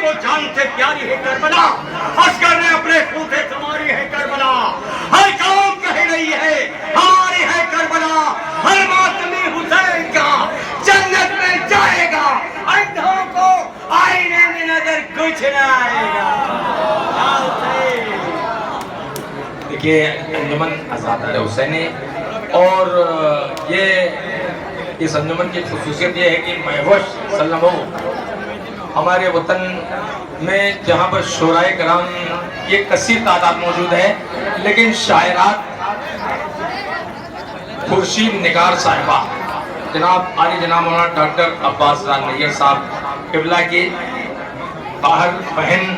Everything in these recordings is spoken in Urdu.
کو جان سے پیاری ہے کربلا، عسکر نے اپنے خون سے سنواری ہے کربلا، ہر قوم کہہ رہی ہے ہماری ہے کربلا، ہر ماتمی حسین کا جنت میں جائے گا، اندھوں کو آئینے میں نظر کچھ نہ آئے گا۔ دیکھیے انجمن آزادار حسینی، اور یہ اس انجمن کی خصوصیت یہ ہے کہ محوش سلم ہمارے وطن میں جہاں پر شعراء کرام کی ایک کثیر تعداد موجود ہے، لیکن شاعرات خورشید نگار صاحبہ جناب عالی جناب مولانا ڈاکٹر عباس راز نیّر صاحب قبلہ کی باہر بہن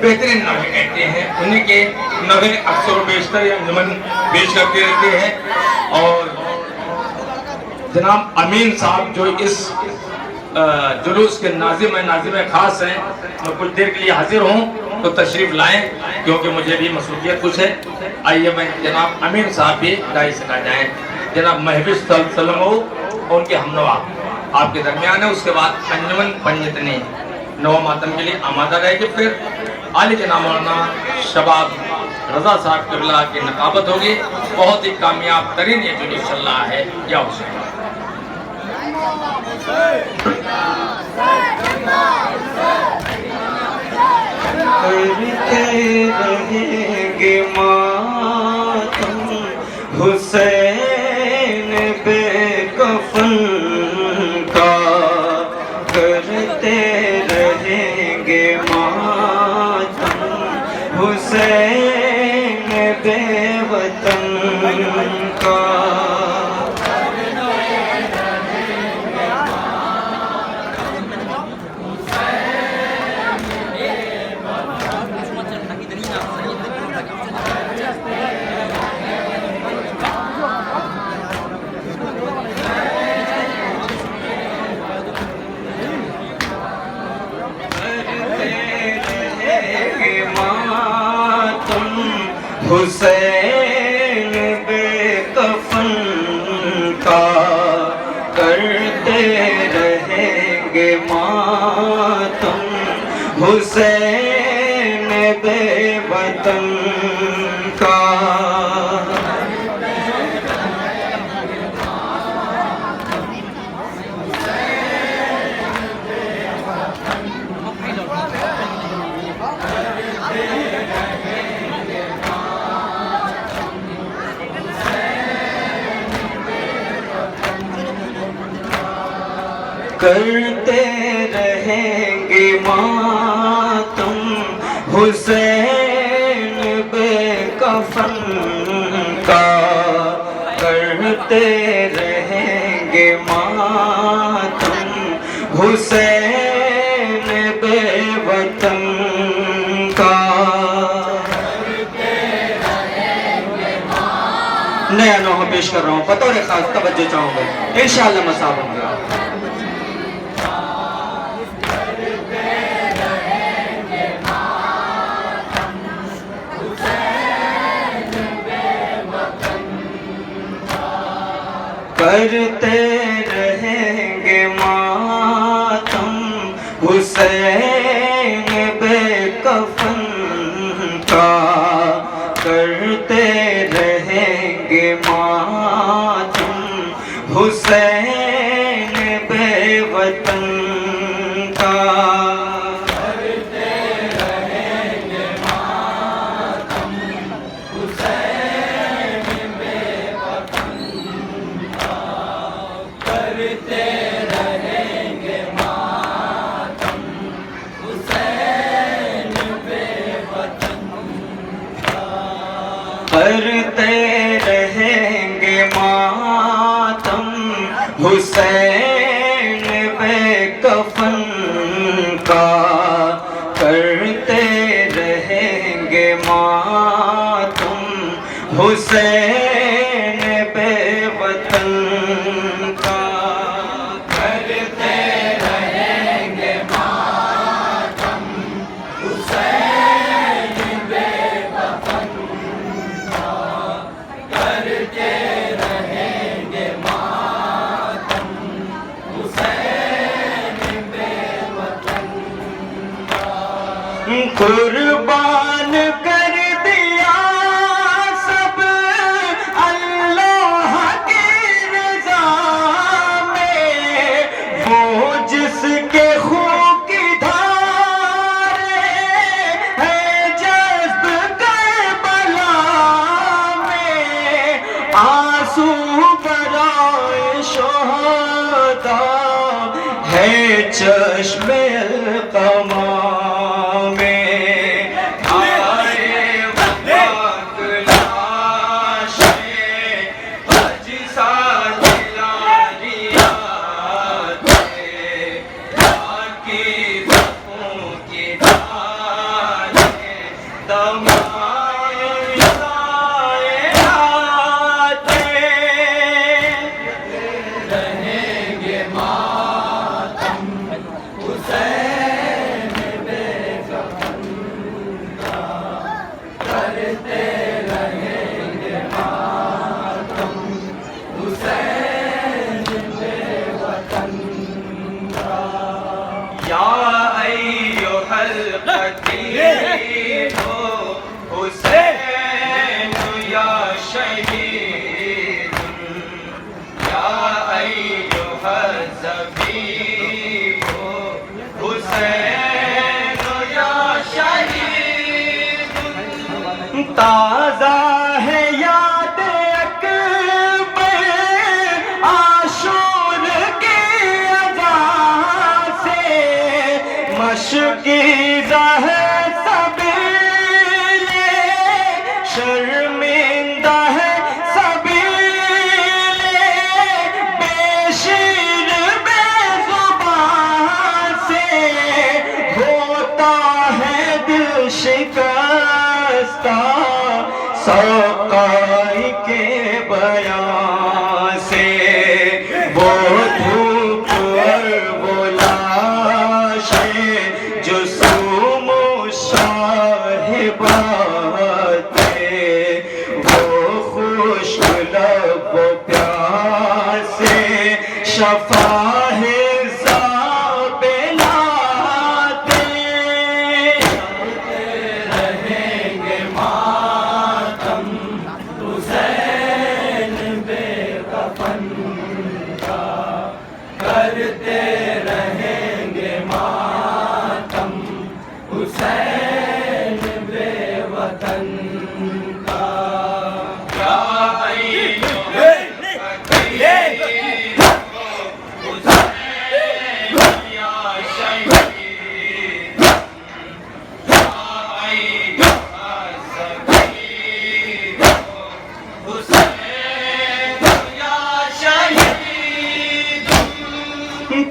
بہترین نغمے کہتے ہیں، انہیں کے نغمے اکثر و بیشتر یا انجمن پیش کرتے رہتے ہیں۔ اور جناب امین صاحب جو اس جلوس کے ناظم خاص ہیں، میں کچھ دیر کے لیے حاضر ہوں تو تشریف لائیں کیونکہ مجھے بھی مصروفیت کچھ ہے۔ آئیے میں جناب امین صاحب بھی دائی سکھا جائیں، جناب محوش سلم اور ان کے ہمنوا آپ کے درمیان ہے۔ اس کے بعد انجمن پنجتنی نو ماتم کے لیے آمادہ رہے گی، پھر عالی جناب مولانا شباب رضا صاحب قبلہ کی نقابت ہوگی۔ بہت ہی کامیاب ترین یہ جلوس چل رہا ہے۔ یا حسین کرتے رہیں گے ماتم حسین بے کفن کا، کرتے رہیں گے ماتم حسین بے وطن کا۔ حسین بے کفن کا، کرتے رہیں گے ماتم حسین بے وطن کا۔ کرتے رہیں گے ماتم حسین بے کفن کا، کرتے رہیں گے ماتم حسین بے وطن کا۔ نیا نوحہ پیش کر رہا ہوں، بطور خاص توجہ چاہوں گا، انشاءاللہ مصاب ہوں گے۔ کرتے رہیں گے ماتم حسین بے کفن کا، کرتے رہیں گے ماتم حسین بے وطن کا۔ کرتے رہیں گے ماتم حسین بے وطن کا، کرتے رہیں گے ماتم حسین بے وطن کا، کرتے رہیں گے ماتم حسین بے کفن کا، کرتے رہیں گے ماتم حسین بے وطن کا۔ کرتے رہیں گے ماتم حسین بے وطن کا، کرتے رہیں گے ماتم حسین بے وطن قربان کر دیا سب اللہ کی رضا میں، وہ جس کے خون کی دھاریں ہیں جذب کربلا میں، آنسو برائے شہداء ہے چشم القمہ تازہ ہے یاد اکبر عاشور کی اذان سے، مشکیزہ ہے سبیل شرمندہ ہے سبیل بے شیر بے زبان سے، ہوتا ہے دل شکستہ ساقائی کے بیان سے، وہ دھوپ اور وہ لاشیں جو سوم و شاہبات تھے، وہ خشک لب و پیاسے شفاہ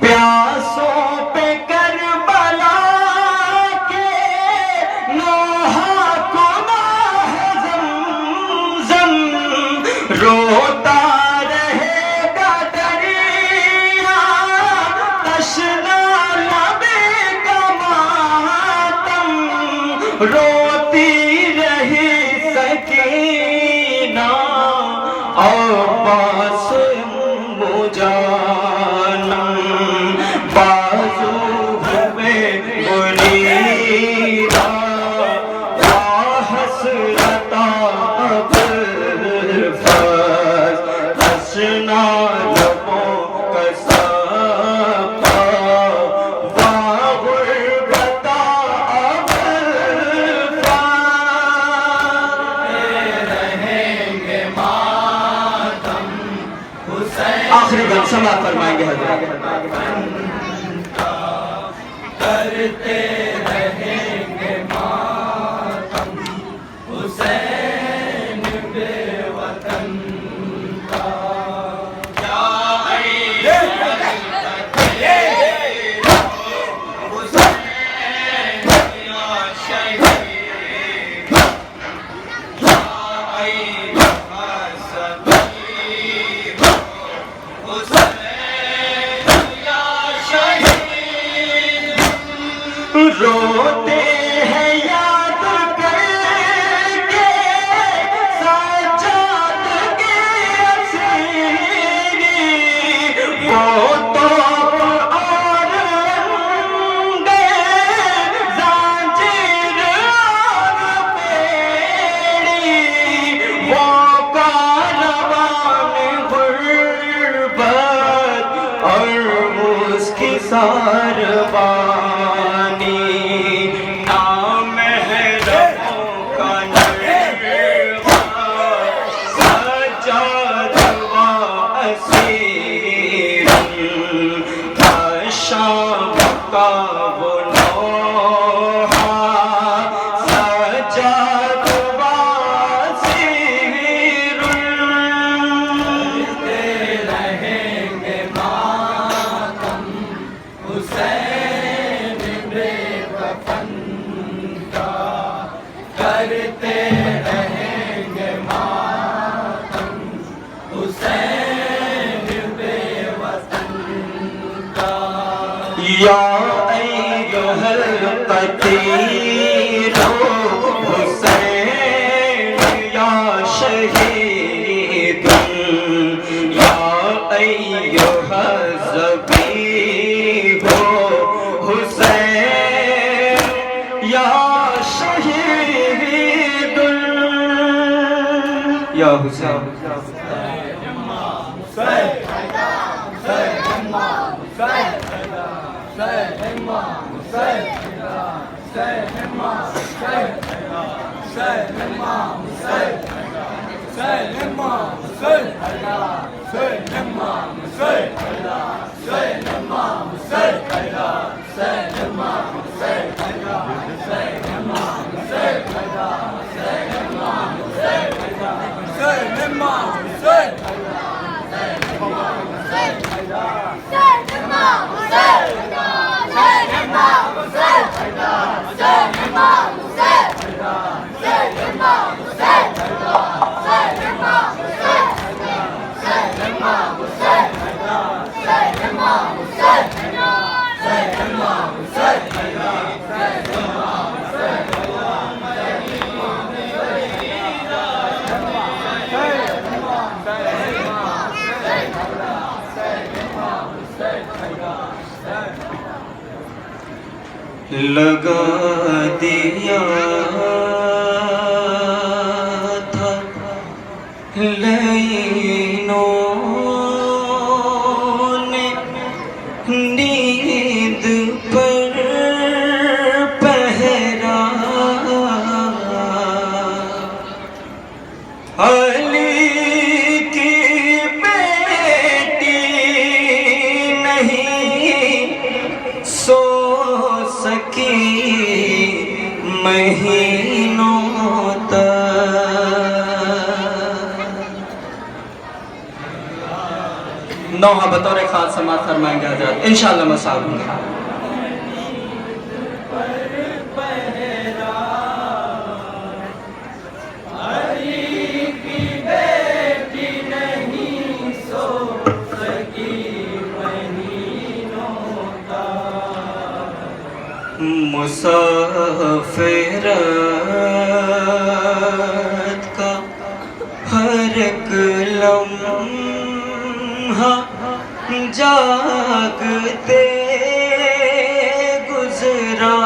پیاسوں پہ کربلا کے نوحہ گناہ زمزم، روتا رہے گا دریا تشنا لبے کا ماتم، روتی رہی سکینہ عباس مجانم، بازو ہوئے منیرہ حسرتا ابوالفضل، حسنا لبوں کا ساقا غربتا آخری گم سماعت فرمائیں گے حضرت۔ کرتے رہیں گے ماتم حسین بے وطن کا، روتے ہیں یاد کر کے سجاد کے اسیری، وہ توپ اور انگریزاں جی وطن کا کرتے رہیں گے ماتم حسین بے وطن کا یا ایھا القتیل حسین یا شہید یا ایھا الذبیح حسین یا شہید یا حسین لگا دیا تھا لینوں نے نیند پر پہرا علی کی بیٹی نہیں سو سکی مہینوں نوحہ بطور خاص سماعت فرمائیں گے حضرات انشاءاللہ مساء ہوں گے مسافرت کا ہر ایک لمحہ جاگتے گزرا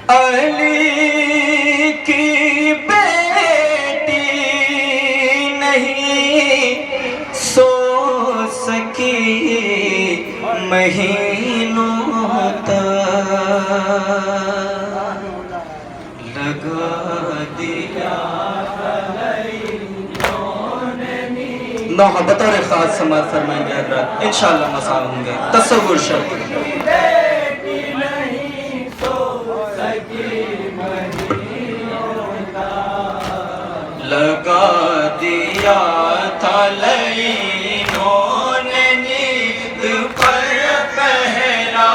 علی کی بیٹی نہیں سو سکی مہینوں تک لگا دیا نوحہ بطور خاص سماعت فرمائیں گے حضرات انشاءاللہ مساء ہوں گے تصور شرط لگا دیا تھا لینوں نے نیند پر پہرا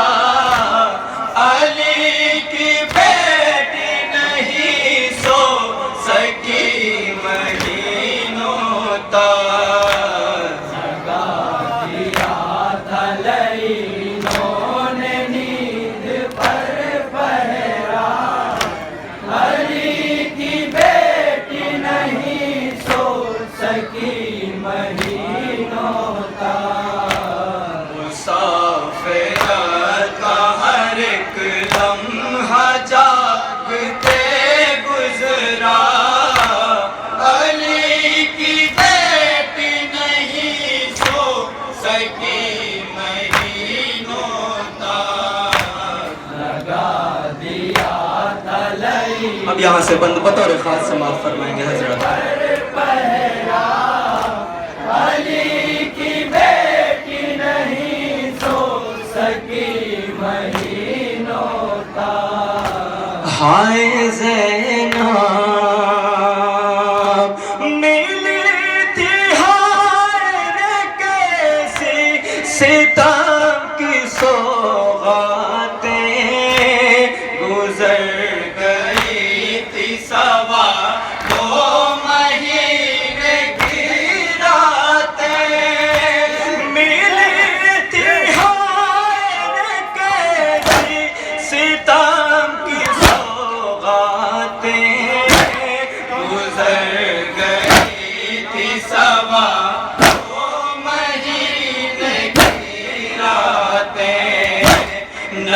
علی کی بیٹی نہیں سو سکی مہینوں تک لگا دیا تھا لینوں نے نیند پر پہرا علی کی بیٹی نہیں سو سکی مہینوں تک مسافرت کا ہر ایک لمحہ جاگتے گزرا علی کی بیٹی نہیں سو سکی مہینوں تک لگا دیا تھا لینوں اب یہاں سے بند بطور خاص سماعت فرمائیں گے حضرت علی کی بیٹی نہیں سو سکی مہینوں تک ہائے زینب ملی تھی ہائے کیسی ستم کی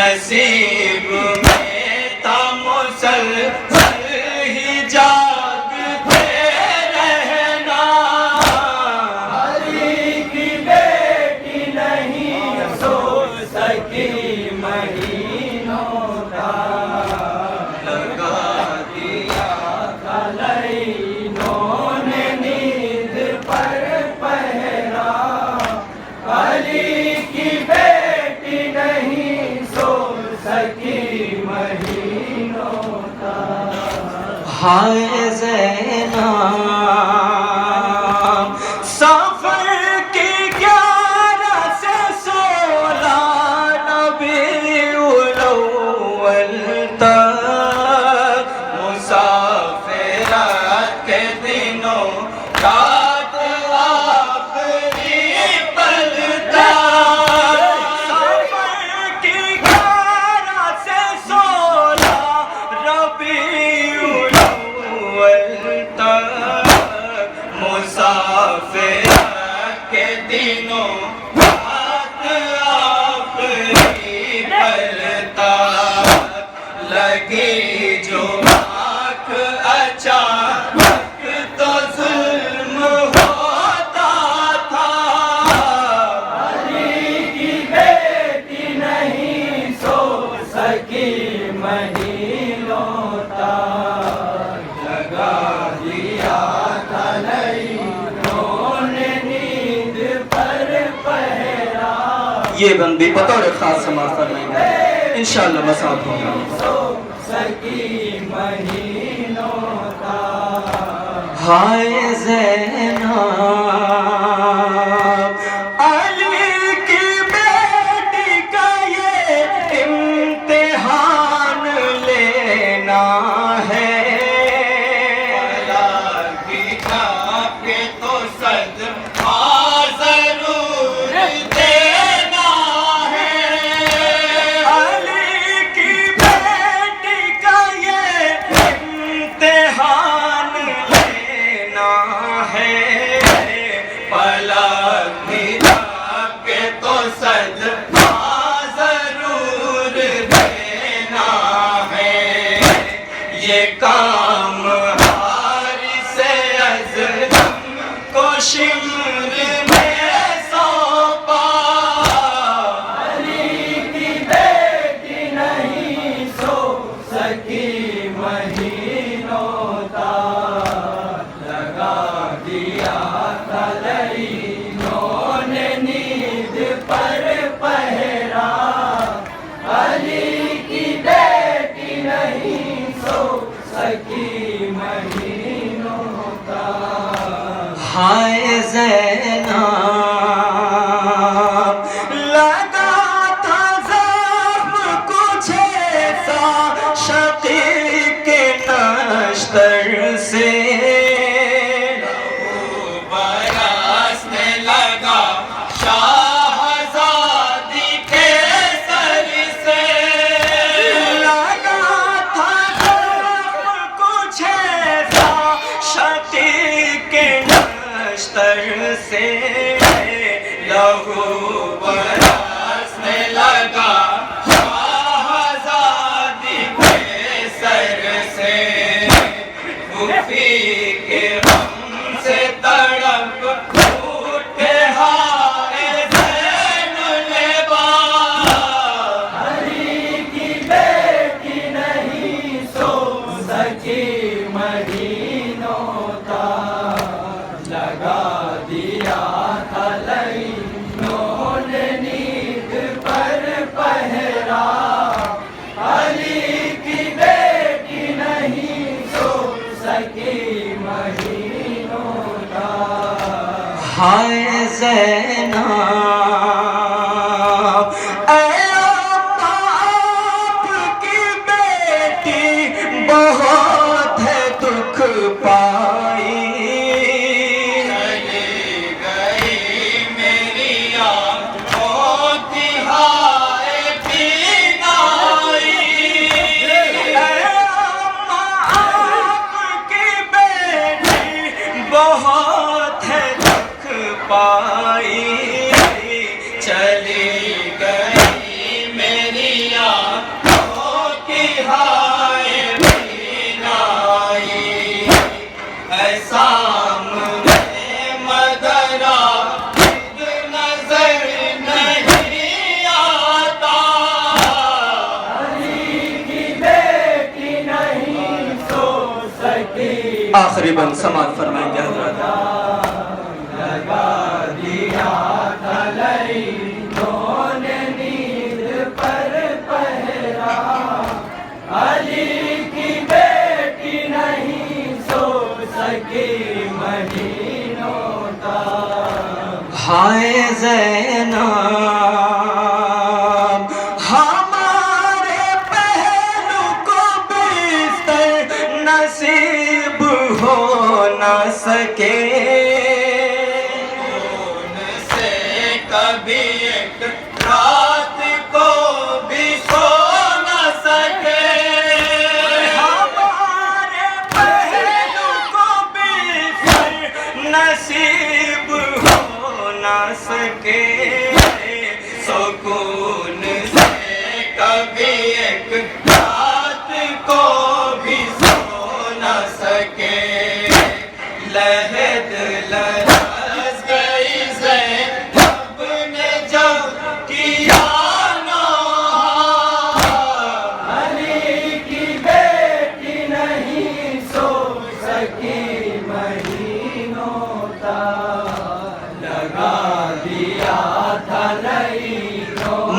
نصیب میں تھا مسلسل ہی جاگتے رہنا، علی کی بیٹی نہیں سو سکی مہینوں کا، لگا دیا تھا لعینوں نے نیند پر پہرا، علی کی بیٹی نہیں سو سکی مہینوں کا۔ ہائے زینب سفر کی 11 سے 16 ربیع الاول تک مسافرت کے دنوں رات آخری پل تک، سفر کی 11 سے 16 ربیع الاول تک مسافرت کے دنوں رات آخری پل تک لگی جو آنکھ اچانک تو ظلم ہوتا تھا، علی کی بیٹی نہیں سو سکی مہینوں تک، لگا دیا تھا لعینوں نے نیند پر پہرا، یہ بندی بطور خاص سماعت فرمائیں گے انشاءاللہ مساعد ہوگا۔ سو سکی مہینوں تک۔ ہائے زینب علی کی بیٹی کا یہ امتحان لینا ہے، کے تو صدمہ ضرور دینا ہے، علی کی بیٹی کا یہ امتحان لینا ہے، پلک کے تو صدمہ ضرور دینا ہے، یہ کام حارث ازدم کو شمر میں سونپا، علی کی بیٹی نہیں سو سکی مہینوں تک، لگا دیا تھا لعینوں نے نیند پر پہرا، علی کی بیٹی نہیں سو سکی مہینوں تک۔ ہائے زینب لگا تھا زخم کچھ ایسا شقیق نشتر سے، برسنے لگا شاہزادی کے سر سے، لگا تھا زخم کچھ ایسا شقیق نشتر سے، لہو برسنے لگا شاہزادی کے سر سے، خوفی کے غم سے تڑپ اٹھے ہائے زین العباد، علی کی بیٹی نہیں سو سکی مہینوں تک، لگا دیا تھا لعینوں نے نیند پر پہرا، علی کی بیٹی نہیں سو سکی مہینوں تک۔ ہائے زینب اے آپ کی بیٹی بہت ہے دکھ پائی، چلی گئی میری آنکھوں کی ہائے بینائی، اے آپ کی بیٹی بہت ہے دکھ پائی، چلی گئی میری آنکھوں آخری بند سماعت فرمائیں گے حضرات. ہائے زینب ہمارے پہلو کو بستر نصیب ہو نہ سکے سے کبھی ایک رات کو بھی سو نہ سکے ہمارے پہلو کو بستر نصیب ہو نہ سکے سکون سے کبھی ایک رات کو بھی سو نہ سکے لہد لرز گئی زینب نے جب کیا نوحہ علی کی بیٹی نہیں سو سکی مہینوں تک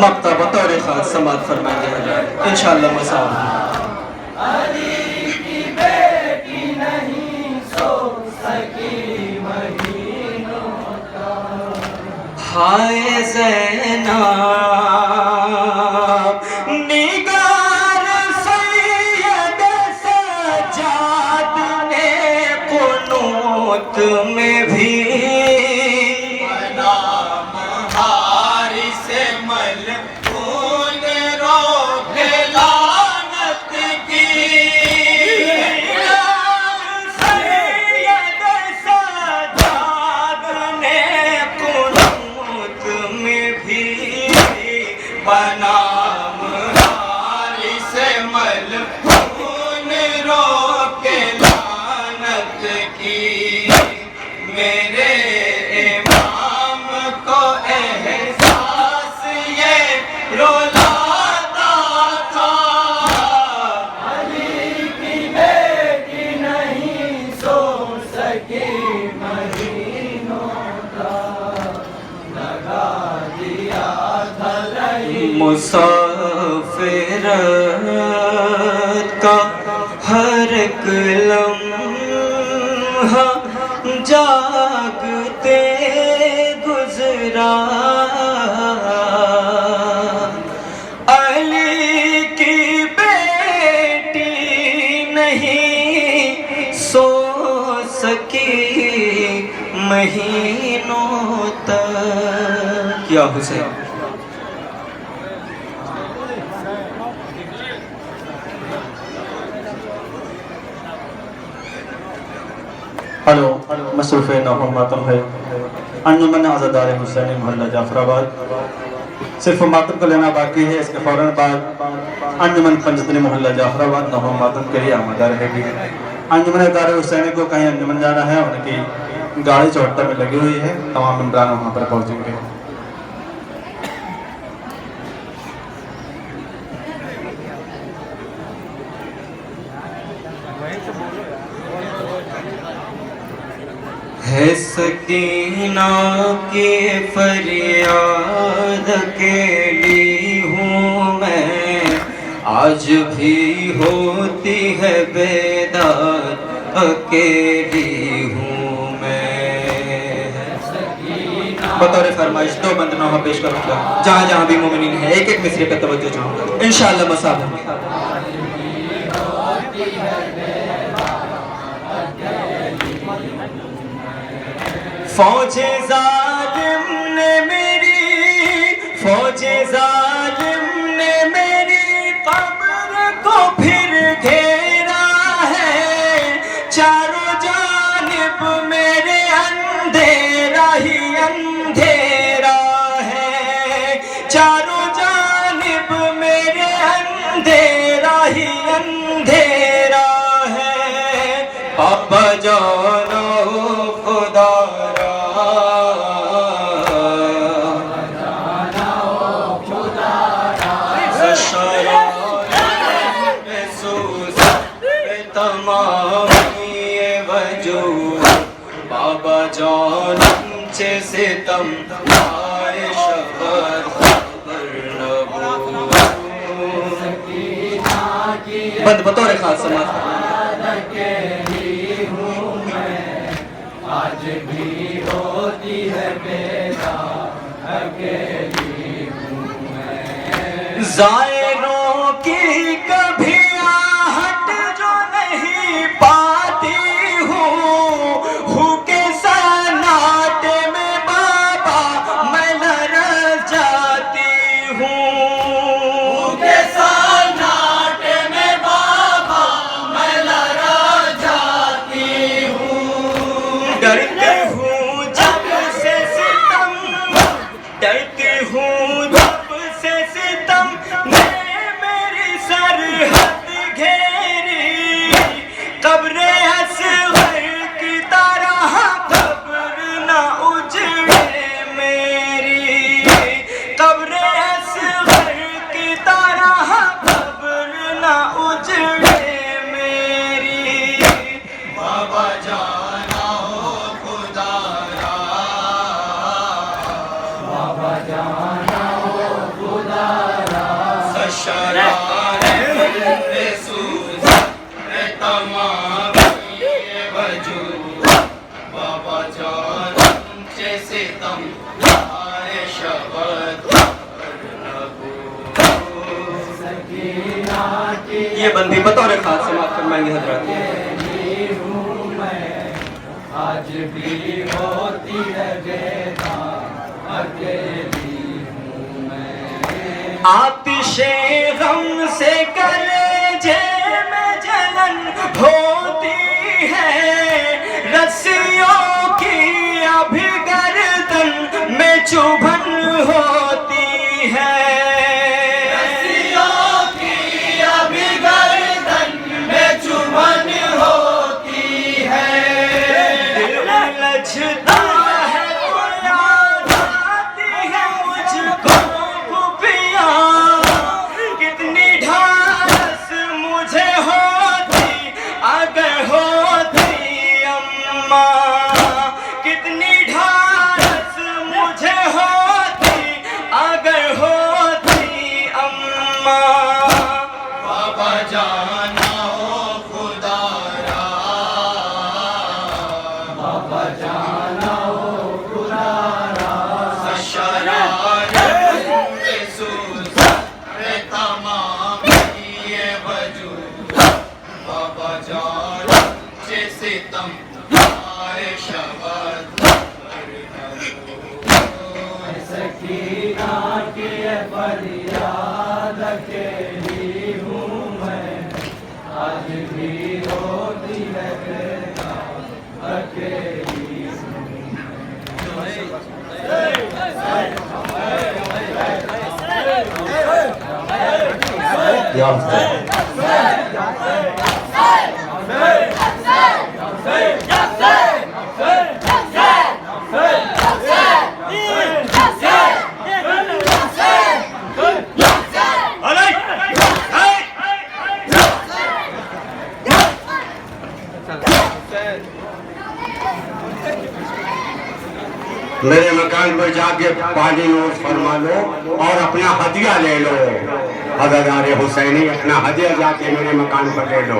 مقطع بطور خاص سماعت فرمائیں گے حضرات انشاءاللہ مساء. علی کی بیٹی نہیں سو سکی مہینوں تک ہائے زینب نگار سید سجاد نے قنوت میں بھی مسافرت کا ہر ایک لمحہ جاگتے گزرا علی کی بیٹی نہیں سو سکی مہینوں تک. یا حسین ہلو مصروف نوحہ ماتم ہے انجمن عزادار حسینی محلہ جعفر آباد. صرف ماتم کو لینا باقی ہے، اس کے فوراً بعد انجمن پنجتنی محلہ جعفر آباد نوحہ ماتم کے لیے آمادہ رہے گی. انجمن عزادار حسینی کو کہیں انجمن جانا ہے، ان کی گاڑی چوٹا میں لگی ہوئی ہے، تمام ممبران وہاں پر پہنچیں گے. ہے سکینہ کی فریاد اکیلی ہوں میں، آج بھی ہوتی ہے بیدار اکیلی ہوں میں. بطور فرمائش دو بند نوحہ پیش کروں گا، جہاں جہاں بھی مومنین ہیں ایک ایک مصرے پہ توجہ چاہوں گا انشاءاللہ مساء. فوج ظالم نے میری فوج ظالم نے میری قبر کو پھر گھیرا ہے، چاروں جانب میرے اندھیرا ہی اندھیرا ہے، چاروں جانب میرے اندھیرا ہی اندھیرا ہے. پاپا جانو خدا چه ستم آئے شبت خبر نبو بند بطور خاص سماعت آج بھی ہوتی ہے بیدار اکیلی ہوں میں زائروں کی کبھی آہٹ جو نہیں پاتی ہوں کے سناٹے میں بابا میں لرز جاتی ہوں کے سناٹے میں بابا میں لرز جاتی ہوں ڈرتی ہوں جب سے ستم ڈرتی ہوں جب سے ستم نے میری سرحد گھیری قبر اصغر کی طرح قبر نہ اجڑے میری قبر اصغر کی طرح قبر نہ اجڑے میری بابا جانا ہو خدا را بابا جانا ہو خدا را سشرار رسول تمام یہ وجود بابا جان چه ستم آئے شبت سکینہ کی یہ بندی بطور خاص سماعت فرمائیں گے حضرات اکیلی ہوں میں آج بھی ہوتی ہے بیدار اکیلی ہوں میں آتش غم سے کلیجے میں جلن ہوتی ہے رسیوں کی ابھی گردن میں چبھن ہوتی ہے رسیوں کی ابھی گردن میں چبھن ہوتی ہے دل لجھتا ہے تو یاد آتی ہے مجھ کو خوبیاں کتنی ڈھارس مجھے ہوتی اگر ہوتی اماں کتنی ڈھارس مجھے ہوتی اگر ہوتی اماں بابا جانا ہو خدا را بابا جانا ہو خدا را سشرار رسول تمام یہ وجود بابا جان چه ستم آئے شبت سکینہ کی فریاد اکیلی ہوں میں آج بھی ہوتی ہے بیدار اکیلی ہوں یا حسین میرے مکان پر جا کے پانی نوش فرما لو اور اپنا ہدیہ لے لو عزادار حسینی اپنا ہدیہ جا کے میرے مکان پر لے لو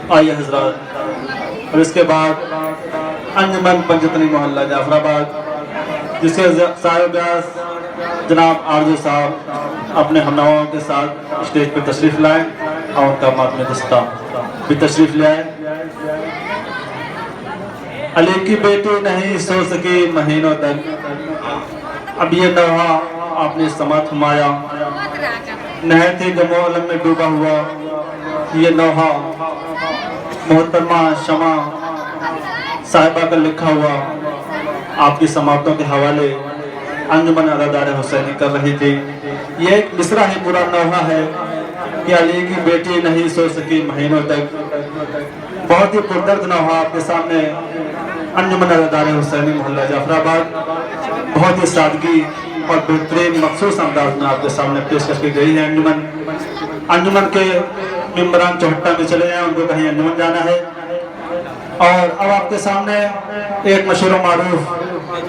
آئیے حضرات اور اس کے بعد انجمن پنجتنی محلہ جعفر آباد جس کے صاحب جناب آرزو صاحب اپنے ہمنواؤں کے ساتھ اسٹیج پہ تشریف لائیں اور ان کا ماتم دستہ بھی تشریف لے آئے علی کی بیٹی نہیں سو سکی مہینوں تک اب یہ نوحہ آپ نے سماعت فرمایا نہر تھی غم و علم میں ڈوبا ہوا یہ نوحہ محترمہ شمع صاحبہ کا لکھا ہوا آپ کی سماعتوں کے حوالے انجمن عزادار حسینی کر رہی تھی یہ ایک مصرع ہی پورا نوحہ ہے کہ علی کی بیٹی نہیں سو سکی مہینوں تک بہت ہی پردرد نوحہ آپ کے سامنے انجمن عزادار حسینی محلہ جعفر آباد بہت ہی سادگی اور بہترین مخصوص انداز میں آپ کے سامنے پیش کر کی گئی ہے انجمن کے ممبران چوہٹا میں چلے ہیں ان کو کہیں انجمن جانا ہے اور اب آپ کے سامنے ایک مشہور و معروف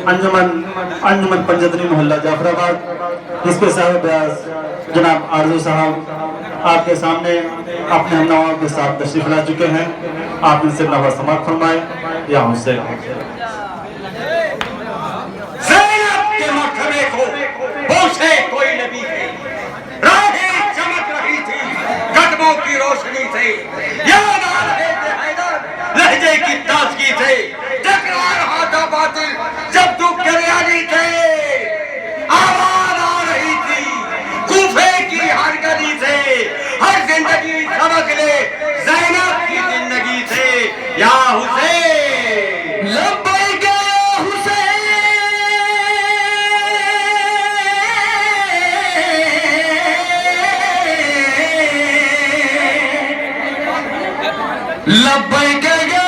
انجمن پنجتنی محلہ جعفر آباد جس کے صاحب بیاض جناب آرزو صاحب آپ کے سامنے اپنے ہم نواؤں کے ساتھ تشریف لا چکے ہیں. آپ ان سے نواز سماعت فرمائیں یا حسین. زینب کے مرتبے کو پوچھے کوئی نبی تھے، راہیں چمک رہی تھی قدموں کی روشنی سے، یاد آ رہے تھے حیدر لہجے کی تازگی سے، ٹکرا رہا تھا باطل جب تو کریانی تھے، آواز آ رہی تھی کوفے کی ہر گلی سے، ہر زندگی سبق لے زینب کی زندگی سے. یا حسین لبیک یا حسین لبیک یا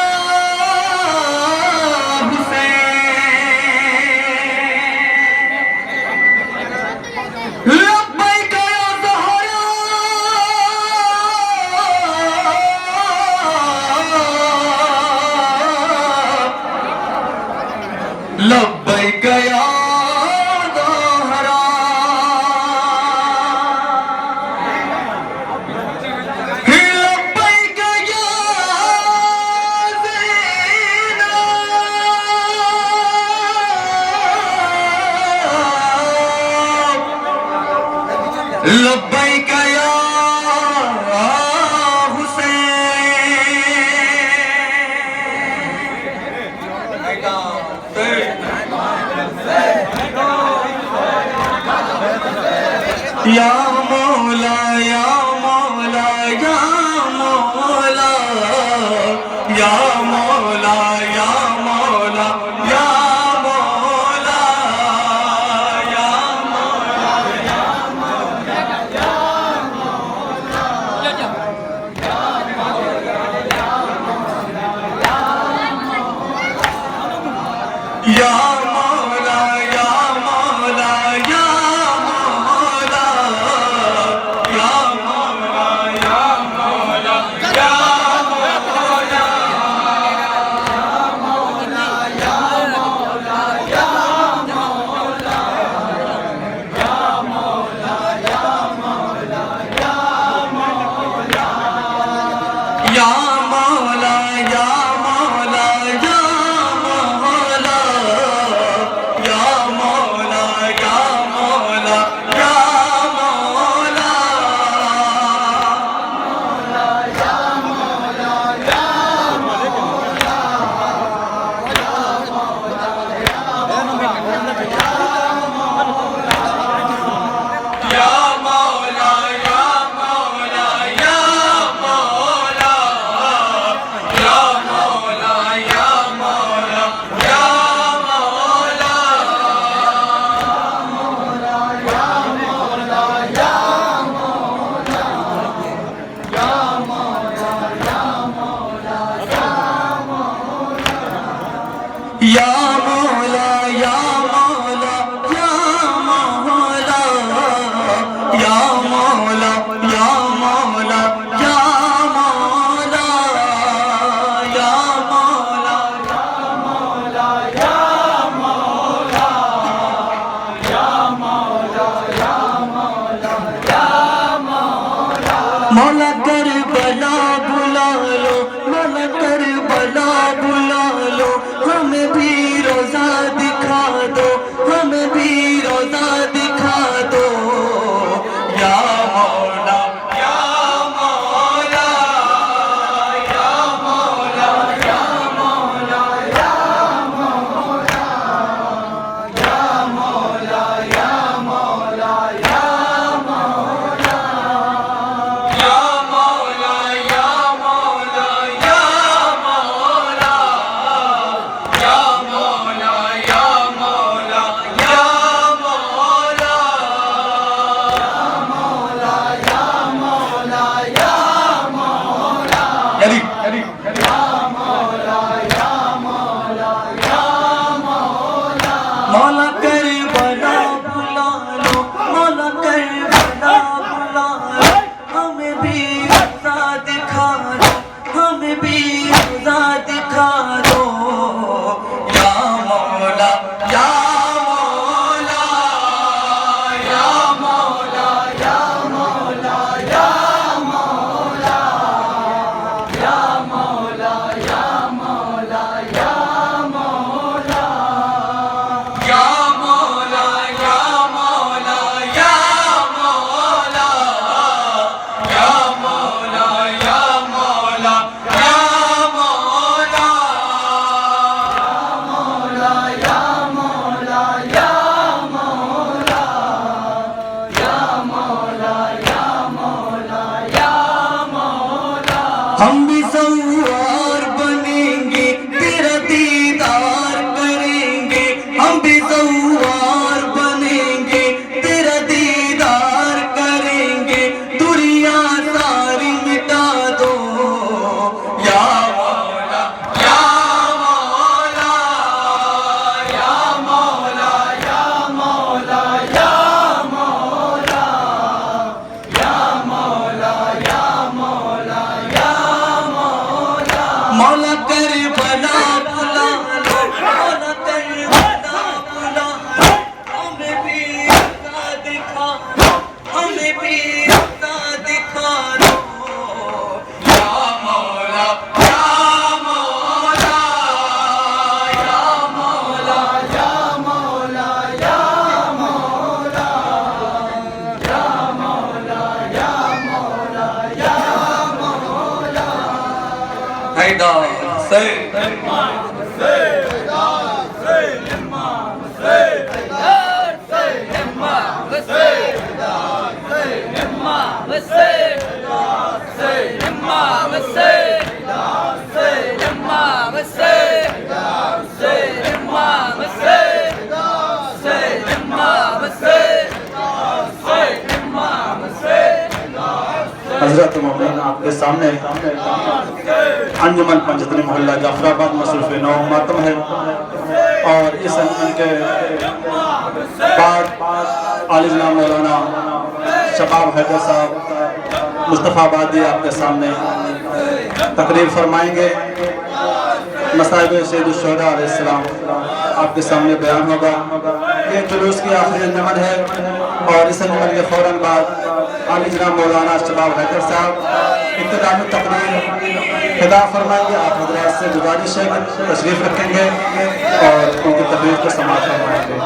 لبیک یا زہرا لبیک یا زینب لبیک یا یا مولا یا مولا یا مولا یا مولا یا مولا یا مولا یا مولا یا مولا کربلا بلا لو، مولا کربلا بلا لو، ہمیں بھی روزہ دکھا دو، ہمیں بھی روزہ دکھا دو. یا مولا یا مولا یا مولا یا مولا یا مولا یا مولا یا مولا یا مولا حضرت مومن آپ کے سامنے انجمن پنجتنی محلہ جعفرآباد مصروف نو ماتم ہے، اور اس انجمن کے بعد عالی جناب مولانا شباب حیدر صاحب مصطفیٰ آبادی آپ کے سامنے تقریر فرمائیں گے۔ مصائب سید الشہداء علیہ السلام آپ کے سامنے بیان ہوگا۔ یہ جلوس کی آخری انجمن ہے، اور اس انجمن کے فوراً بعد عالی جناب مولانا شباب حیدر صاحب اختتامی تقریر ادا فرمائیں گے۔ آپ حضرات سے گزارش ہے کہ تشریف رکھیں گے اور ان کی تقریر کو سماعت فرمائیں گے۔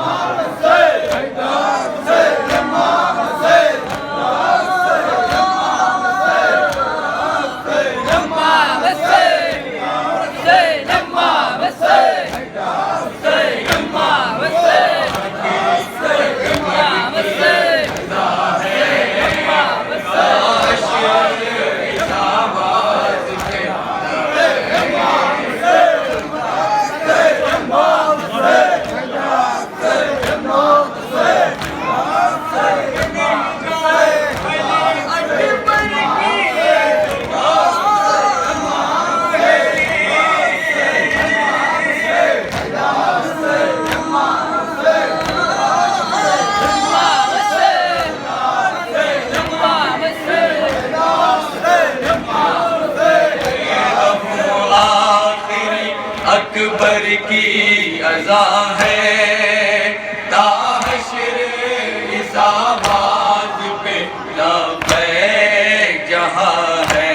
اکبر کی اذان ہے، تا حشر اس آواز پہ لبیک جہاں ہے۔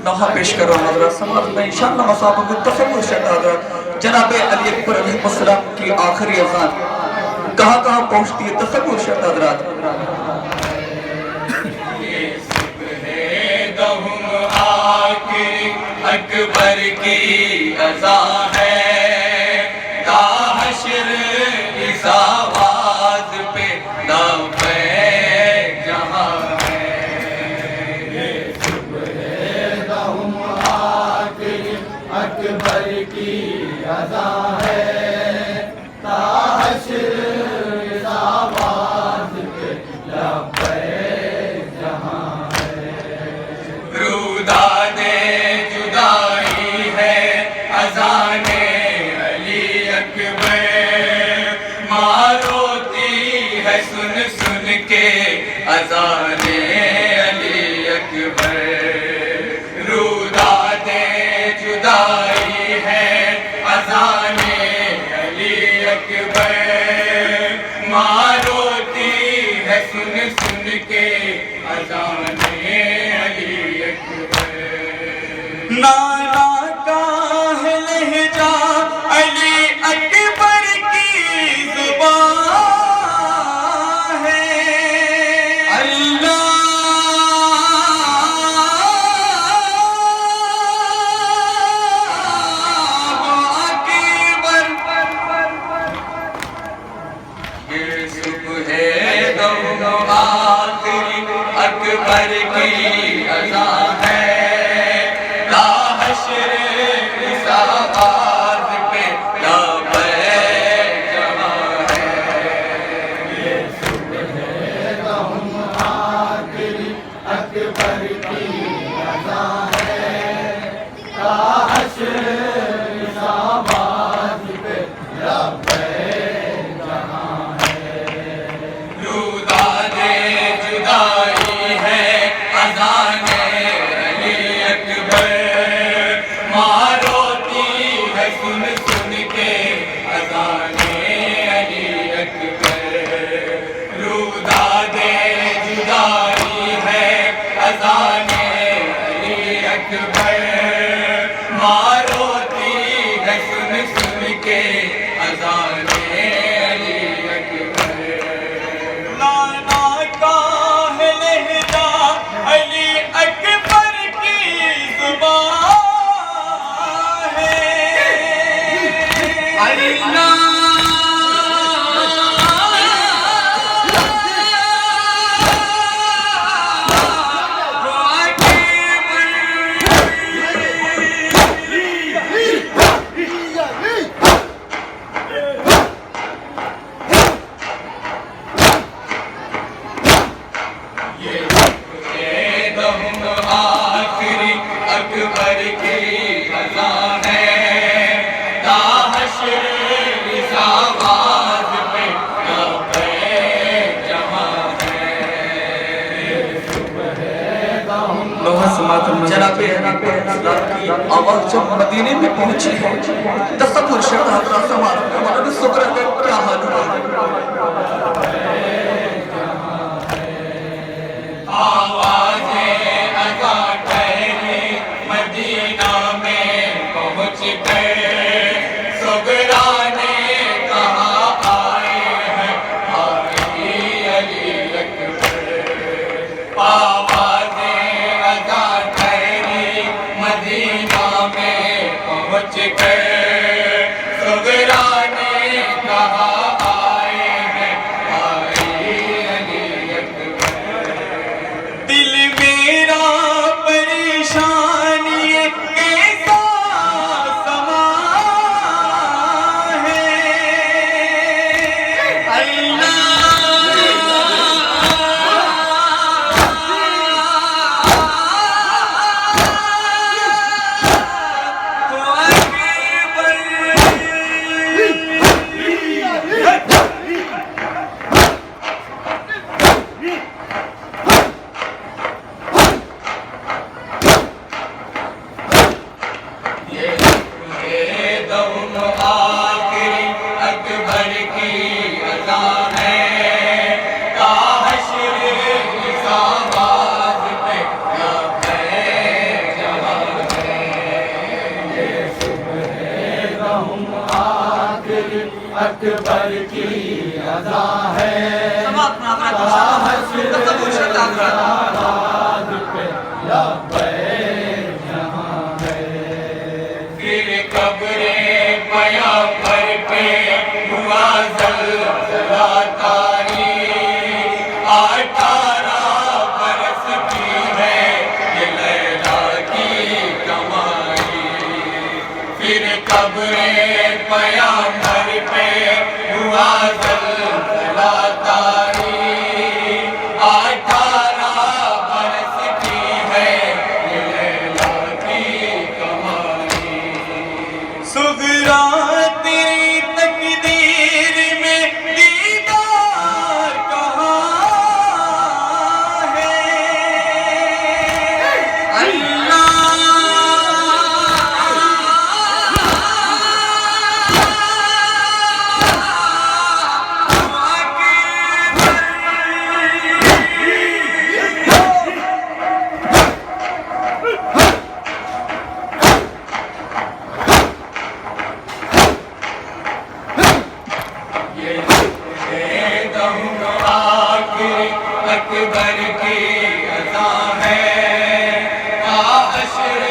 نوحہ پیش کرو حضرت سماعت میں انشاءاللہ مصابہ کو تصور شد حضرت جناب علی اکبر علیہ السلام کی آخری اذان کہاں کہاں پہنچتی ہے، تصور شد حضرت۔ اکبر کی اذان ہے، تا حشر اس آواز پہ لبیک جہاں ہے۔ اکبر کی اذان ہے، تا حشر اس آواز پہ لبیک جہاں ہے۔ روداد جدائی ہے اذان علی اکبر، ماں روتی ہے سن سن کے اذان علی اکبر۔ روداد جدائی ہے اذان علی اکبر، ماں روتی ہے سن سن کے اذان علی اکبر۔ نانا کا ہے لہجہ علی اکبر کی زبان ہے، اللہ اکبر۔ یہ صبح دم آخری اکبر کی اذان ہے، تا حشر اس آواز پہ لبیک جہاں ہے۔ اکبر کی اذان ہے، تا حشر اس آواز پہ لبیک جہاں ہے۔ روداد جدائی ہے اذان علی اکبر، ماں روتی ہے سن سن کے اذان علی اکبر۔ روداد جدائی ہے اذان علی اکبر، ماں روتی ہے سن سن کے اذان علی اکبر۔ نانا کا ہے لہجہ علی اکبر جناب کی آواز جب مدینے میں پہنچی ہے تصور شد حضرات ہمارا شکر ہے کیا حال ہوا اکبر کی ادا ہے پھر قبر پیغمبر پہ ہوا زلزلہ طاری 18 برس کی ہے یہ لیلا کی کمائی پھر قبر پیغمبر پہ ہوا زلزلہ طاری 18 برس کی ہے یہ لیلا کی کمائی سغرا تیری تقدیر میں دیدار کہاں ہے اکبر کی عطا ہے حشر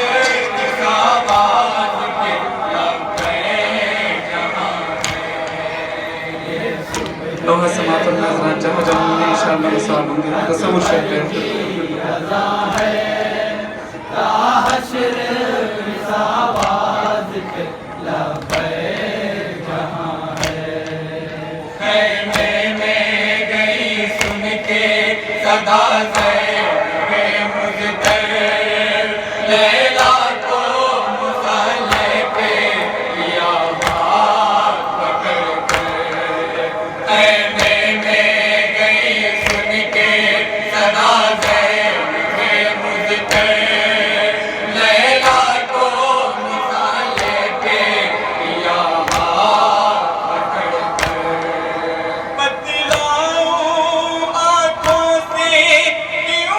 کی آواز کے لبے جہاں لوہا سماعت الناظران جہاں جہاں میں انشاءاللہ مصاب ہوں گے تصور شہر ہے حشر کی آواز کے لبے جہاں خیمے میں گئی سن کے صدا زیب مزدر لیلا کو مسلح پہ کیا ہاتھ پکڑ کر خیمے میں گئی سن کے صدا زیب مزدر لیلا کو مسلح پہ کیا ہاتھ پکڑ کر بتلاؤں آنکھوں سے کیوں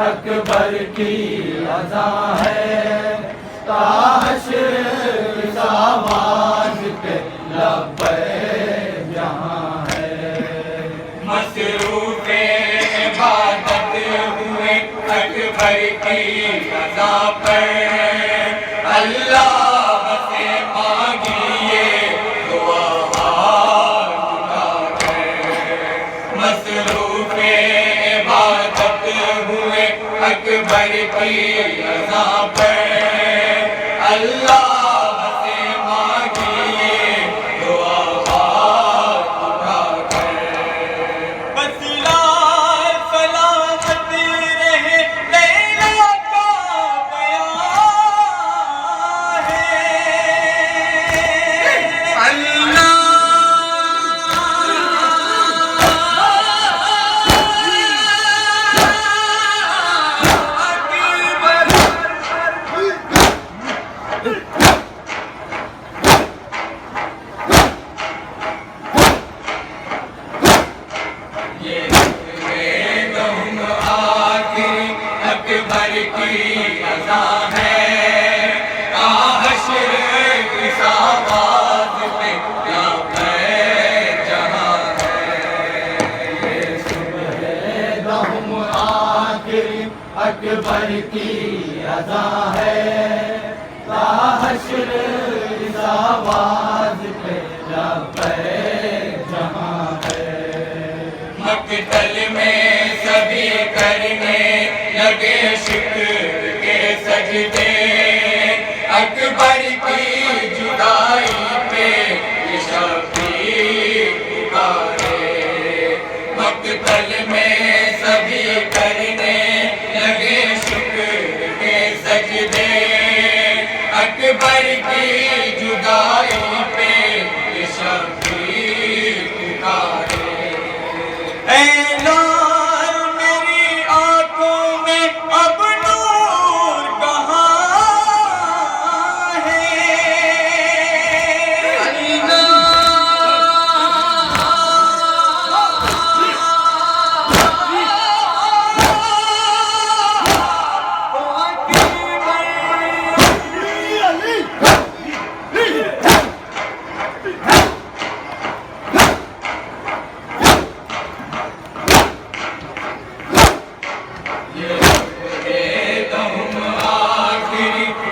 اکبر کی اذاں ہے تا حشر اس آواز پہ لبیک جہاں ہے مصروف عبادت ہوئے اکبر کی اذاں پر اللہ سے مانگیے دعا ہاتھ اٹھا کر مصروف عبادت ہوئے اکبر کی اذاں پر اللہ سے مانگیے دعا ہاتھ اٹھا کر بس لال سلامت رہے لیلا کا بیان ہے اکبر کی اذاں ہے تا حشر اس آواز پہ لبیک جہاں ہے دہم آخری اکبر کی اذاں ہے تا حشر اس آواز پہ لبیک جہاں ہے مقتل میں سبھی کرنے لگے شکر کے سجدے اکبر کی جدائی پہ یہ شفیع پکارے مقتل میں سبھی کرنے لگے شکر کے سجدے اکبر کی جدائی پہ یہ شفیع پکارے اے لال میری آنکھوں میں اب نور کہاں ہے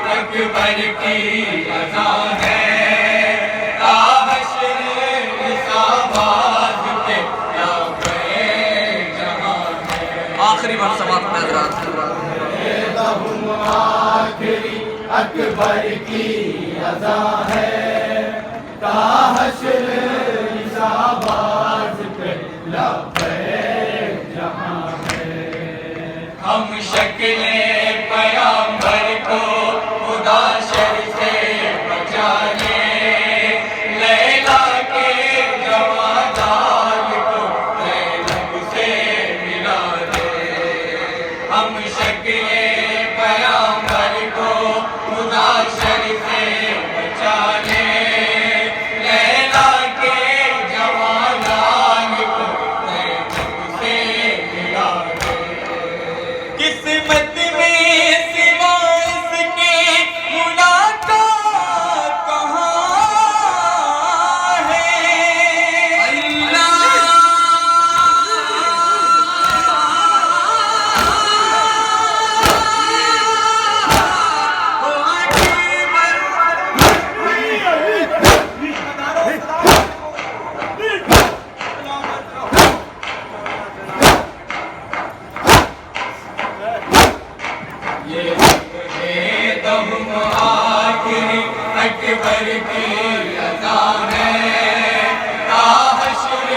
اکبر کی اذاں ہے تا حشر اس آواز پہ لبیک جہاں ہے آخری بار سماعت میں حضرات دہم آخری اکبر کی اذاں ہے تا حشر اس آواز پہ لبیک جہاں ہے ہم شکل پیامبر کو خدا شر سے بچانے لیلا کے جوادال کو زینب سے ملا دے ہم شکل پیامبر کو خدا شر سے بچانے لیلا کے جوادال کو زینب سے ملا دے قسمت میں سوا اس کے ملاقات کہاں ہے یہ دہم آخری اکبر کی اذاں ہے تا حشر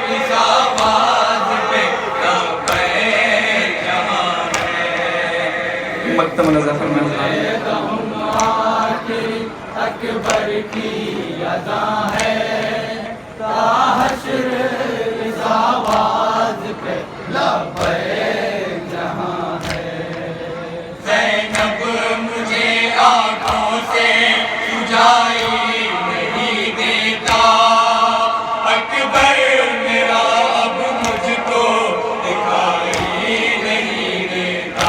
اس آواز پہ لبیک جہاں ہے مکتب نظر میں حضرات دہم آخری اکبر کی اذاں ہے تا حشر اس آواز پہ لبیک جہاں ہے زینب مجھے آنکھوں سے سجائی نہیں دیتا اکبر میرا اب مجھ کو دکھائی نہیں دیتا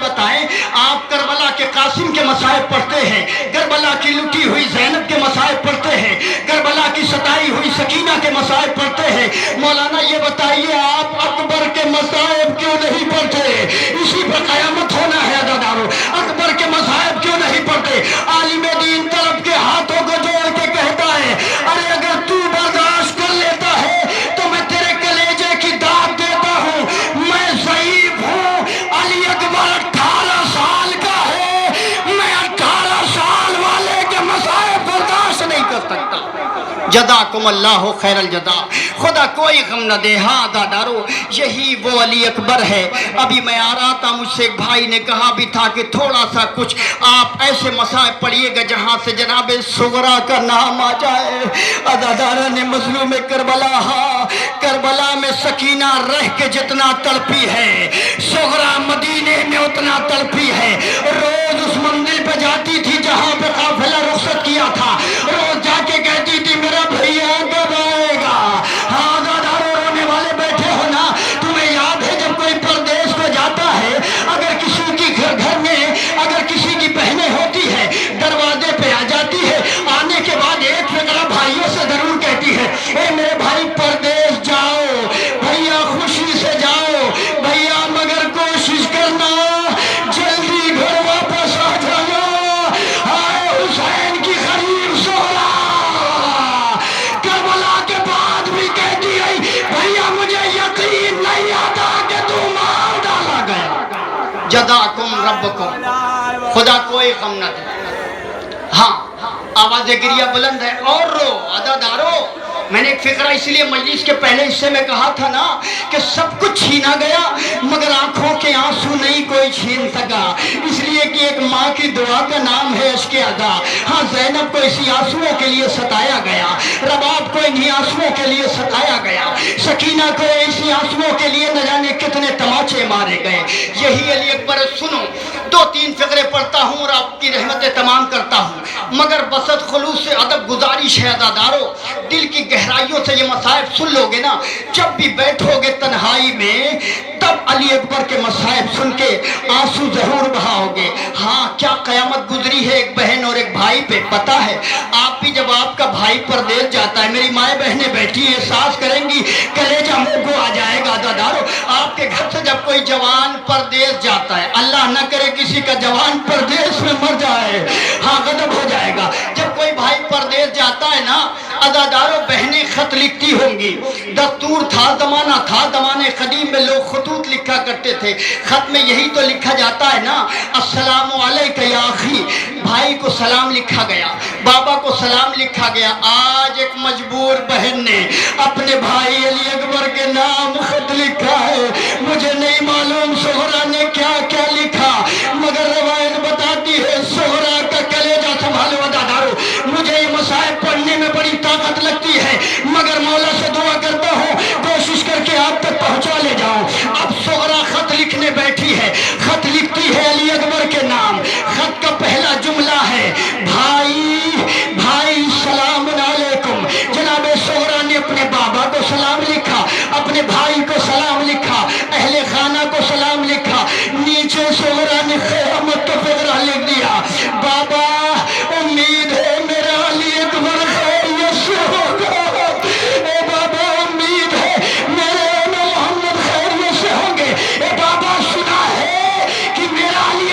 بتائیں آپ کربلا کے قاسم کے مصائب پڑھتے ہیں, کربلا کی لٹی ہوئی زینب کے مصائب پڑھتے ہیں, کربلا کی ستائی ہوئی سکینہ کے مصائب پڑھتے ہیں. مولانا یہ بتائیے آپ اکبر کے مصائب کیوں نہیں پڑھتے؟ اسی پر قیامت ہونا ہے عزادارو. اکبر کے مصائب کیوں نہیں پڑھتے؟ عالم دین طرف کے ہاتھوں کو جوڑ کے کہتا ہے ارے اگر تو برداشت کر لیتا ہے تو میں تیرے کلیجے کی داد دیتا ہوں. میں ضعیف ہوں. علی اکبر 18 سال کا ہے, میں 18 سال والے کے مصائب برداشت نہیں کر سکتا. جزاکم اللہ خیر الجزا. خدا کوئی غم نہ دے. ہاں دادارو یہی وہ علی اکبر ہے. ابھی میں آ رہا تھا, مجھ سے ایک بھائی نے کہا بھی تھا کہ تھوڑا سا کچھ آپ ایسے مصائب پڑھیے گا جہاں سے جناب صغرا کا نام آ جائے. ادادارہ نے مظلوم کربلا, ہاں کربلا میں سکینہ رہ کے جتنا تڑپی ہے صغرا مدینے میں اتنا تڑپی ہے. روز اس منزل پہ جاتی تھی جہاں پہ قافلہ رخصت کیا تھا, روز جا کے کہتی تھی میرا بھیا کب آئے گا. ہاں دادارو رونے والے بیٹھے ہو نا, تمہیں یاد ہے جب کوئی پردیس کو جاتا ہے, اگر کسی کی گھر میں اگر کسی کی بہنیں ہوتی ہے دروازے پہ آ جاتی ہے, آنے کے بعد ایک فکرہ بھائیوں سے ضرور کہتی ہے اے میرے بھائی پردیس جاؤ بھیا, خوشی سے جاؤ بھیا, مگر کوشش کرنا جلدی گھر واپس آ جانا. ہائے حسین کی غریب صغرا کربلا کے بعد بھی کہتی ہے بھیا مجھے یقین نہیں آتا کہ تو مار ڈالا گیا. جزاکم ربکم. خدا کوئی غم نہ دے. ہاں آواز گریہ بلند ہے اور رو عزادارو. میں نے ایک فقرہ اس لیے مجلس کے پہلے حصے میں کہا تھا نا کہ سب کچھ چھینا گیا مگر آنکھوں کے آنسو نہیں کوئی چھین سکا, اس لیے کہ ایک ماں کی دعا کا نام ہے عشق ادا. ہاں زینب کو اسی آنسوؤں کے لیے ستایا گیا, رباب کو انہی آنسوؤں کے لیے ستایا گیا, سکینہ کو اسی آنسوؤں کے لیے نہ جانے کتنے تماچے مارے گئے. یہی علی اکبر. سنو 2-3 فقرے پڑھتا ہوں اور آپ کی رحمتیں تمام کرتا ہوں, مگر بسط خلوص سے ادب گزارش ہے عزادارو دل کی گہرائیوں سے یہ مصائب سن لو گے نا, جب بھی بیٹھو گے تنہائی میں تب علی اکبر کے مصائب سن کے آنسو ضرور بہاؤ گے. ہاں کیا قیامت گزری ہے ایک بہن اور ایک بھائی پہ, پتہ ہے آپ بھی جب آپ کا بھائی پردیس جاتا ہے, میری مائیں بہنیں بیٹھی ہیں احساس کریں گی کلیجہ منہ کو آ جائے گا عزادارو. آپ کے گھر سے جب کوئی جوان پردیس جاتا ہے, اللہ نہ کرے کسی کا جوان پردیس میں مر جائے, ہاں غضب ہو جائے گا. جب کوئی بھائی پردیس جاتا ہے نا عزادارو بہنیں خط لکھتی ہوں گی, دستور تھا, زمانہ تھا, زمانے قدیم میں لوگ خطوط لکھا کرتے تھے. خط میں یہی تو لکھا جاتا ہے نا السلام علیکہ یا اخی, بھائی کو سلام لکھا گیا, بابا کو سلام لکھا گیا. آج ایک مجبور بہن نے اپنے بھائی علی اکبر کے نام خط لکھا ہے. مجھے نہیں معلوم صغرا نے کیا کیا لکھا, مگر روایت بتاتی ہے صغرا کا کلیجہ سنبھالو عزادارو. مجھے یہ مصائب پڑھنے میں بڑی طاقت لگتی ہے مگر مولا سے دعا کرتا ہوں کوشش کر کے آپ تک پہنچا لے جاؤں. اب صغرا خط لکھنے بیٹھی ہے, خط لکھتی ہے علی اکبر کے نام. خط کا پہلا جملہ ہے بھائی سلام علیکم. جناب صغرا نے اپنے بابا کو سلام لکھا, اپنے بھائی کو سلام لکھا, اہل خانہ کو سلام لکھا. نیچے صغرا نے قیامت کا فقرہ لکھ دیا, بابا امید ہے میرا علی اکبر خیریت سے ہوگا. اے بابا امید ہے میرے محمد خیریت سے ہوں گے. اے بابا سنا ہے کہ میرا علی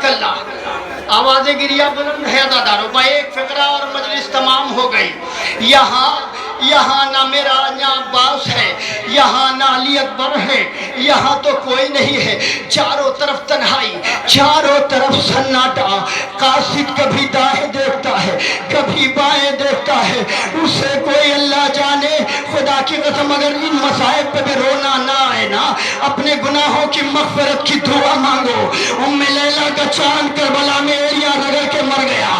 تبارک اللہ. آواز گریہ بلند ہے عزادارو. با ایک فقرہ اور مجلس تمام ہو گئی. یہاں نہ میرا نہ عباس ہے, یہاں نہ علی اکبر ہے, یہاں تو کوئی نہیں ہے. چاروں طرف تنہائی, چاروں طرف سناٹا. قاصد کبھی دائیں دیکھتا ہے, کبھی بائیں دیکھتا ہے, اسے کوئی اللہ جانے. خدا کی قسم اگر ان مصائب پہ بھی رونا نہ آئے نا, اپنے گناہوں کی مغفرت کی دعا مانگو. ام لیلہ کا چاند کربلا میں ایڑیاں رگڑ کے مر گیا,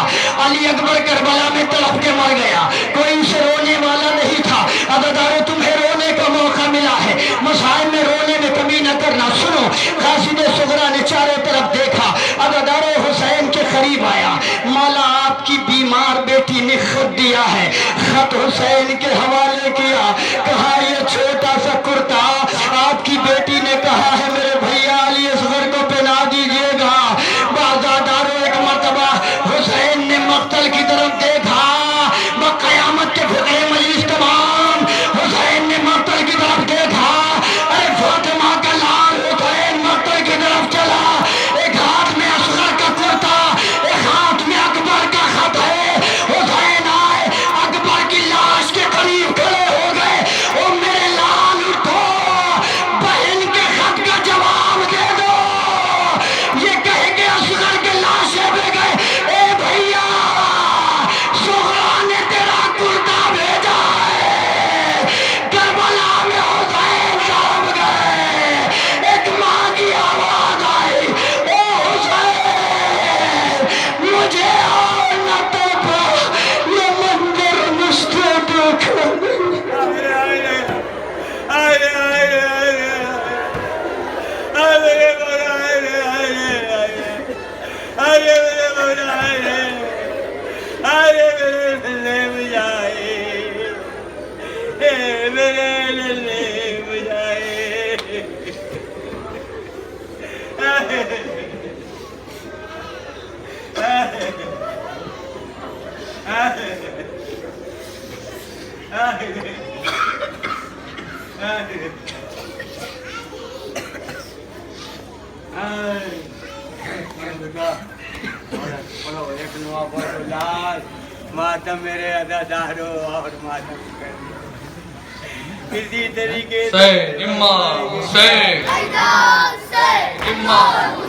علی اکبر کربلا میں تڑپ کے مر گیا, کوئی اسے رونے والا نہیں تھا. عزادارو تمہیں رونے کا موقع ملا ہے, مصائب میں رونے میں کمی نہ کرنا. سنو, قاصد صغرا نے چاروں طرف دیکھا, عزادارو حسین کے قریب آیا. مولا آپ کی بیمار بیٹی نے خط دیا ہے, خط حسین کے حوالے کیا. کہا یہ چھوٹا سا کرتا آپ کی بیٹی نے کہا ہے میرے بھیا علی اصغر کو پہنا دیجئے گا. عزادارو ایک مرتبہ حسین نے مقتل کی طرف دیکھا. قیامت کے فقرے مجلس تمام, حسین نے مقتل کی طرف دیکھا. ارے فاطمہ کا لال حسین مقتل کی طرف چلا. ایک ہاتھ میں اصغر کا کرتا, ایک ہاتھ میں اکبر کا خط ہے. حسین آئے, اکبر کی لاش کے قریب کھڑے ہو گئے. او میرے لال اٹھو, بہن کے خط کا جواب دے دو. یہ کہہ کے اصغر کے لاشیں بے گئے. اے بھیا, صغرا نے تیرا کرتا بھیجا ہے. کربلا میں حسین صاحب گئے. ایک ماں کی آواز آئی, اے حسین مجھے اور نہ توپا, یہ منظر مجھ سے دیکھا نہیں. ماتم میرے عزادارو اور ماتم کسی طریقے حسین امام حسین امام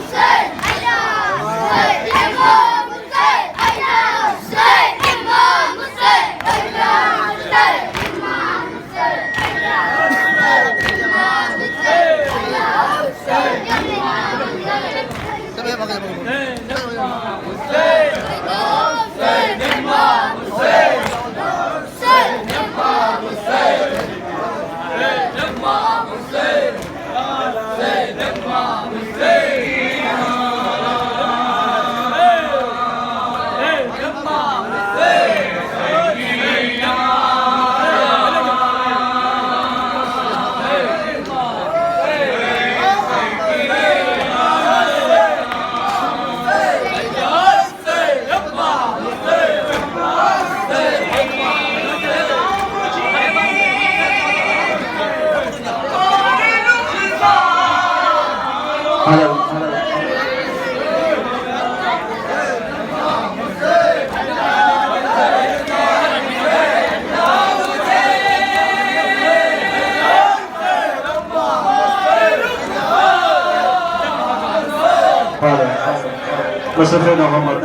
مصرف محمد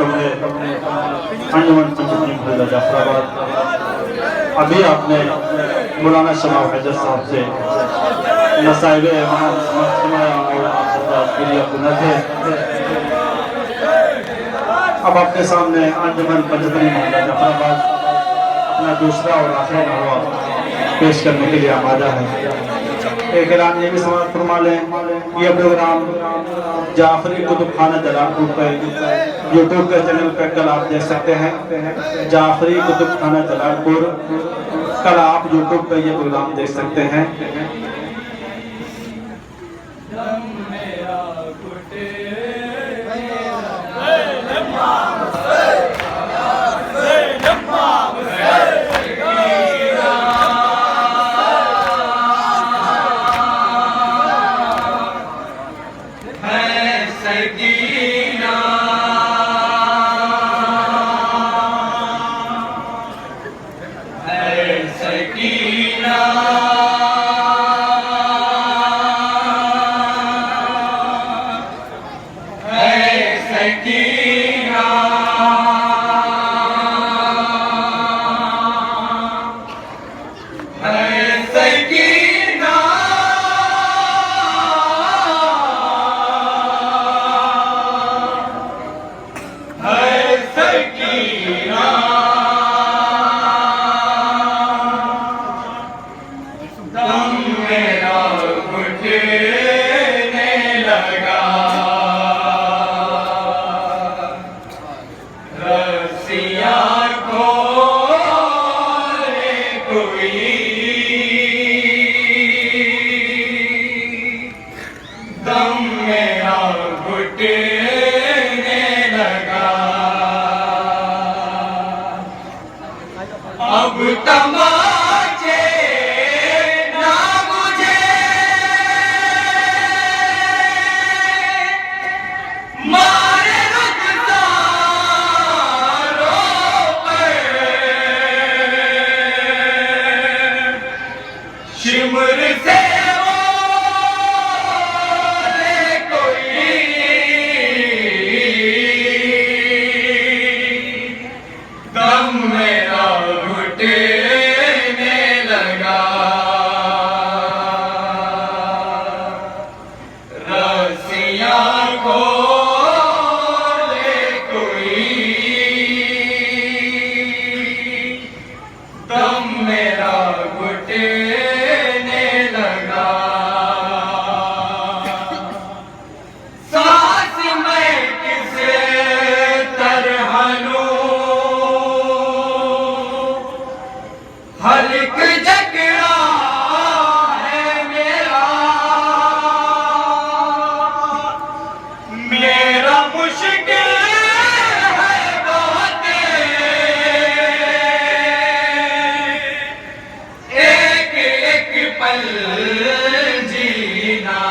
انجمن تنظیم حضرت جعفر آباد. ابھی آپ نے مولانا شمع حیدر صاحب سے نصائب امام سمایا اور آپ کے لیے اپنا تھے. اب آپ کے سامنے انجمن پنجتنی محلہ جعفر آباد اپنا دوسرا اور آخری نغمہ پیش کرنے کے لیے آمادہ ہے. ایک اعلان یہ بھی سماعت فرما لیں, یہ پروگرام جعفری کتب خانہ جلال پور پہ یوٹیوب کے چینل پہ کل آپ دیکھ سکتے ہیں. جعفری کتب خانہ جلال پور, کل آپ یوٹیوب پہ یہ پروگرام دیکھ سکتے ہیں. سکینہ سکینہ ہے سکینہ ہے سکینہ دم میرا گھٹنے لگا رسیاں کھولے کوئی دم میرا گھٹنے لگا اب تماچے نہ مجھے مارے رخساروں پر شمر سے بولے کوئی دم میرا گھٹنے لگا رسیاں کھولے کوئی دم میرا گھٹنے لگا سانس میں کس طرح لوں حلق جھگڑا ہے میرا میرا مشکل ہے بہت ایک ایک پل جینا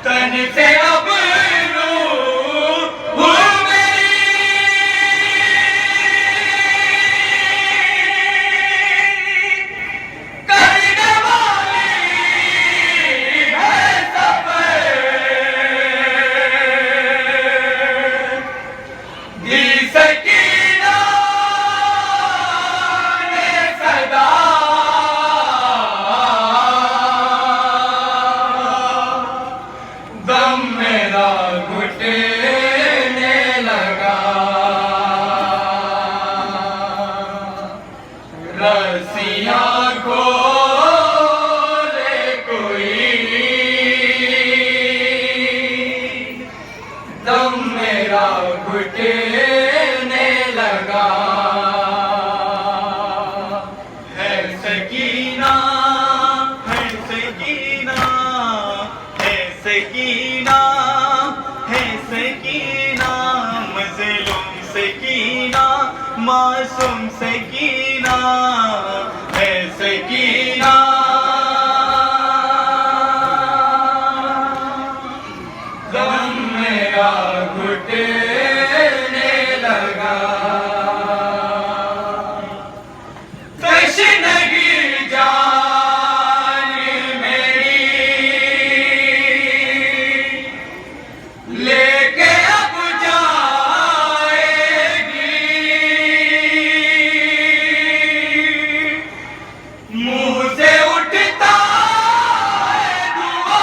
تن سے اب روح کرنے والی ہے سفر دی سکینہ نے صدا دم میرا گھٹنے لگا رسیاں کھولے کوئی دم میرا گھٹنے لگا ہے سکینہ ہے سکینہ ہے سکینہ ہے سکینہ مظلوم سکینہ معصوم سکینہ ہے سکینہ دم میرا گھٹنے لگا تشنگی جان میری لے کے اب جائے گی منہ سے اٹھتا ہے دعا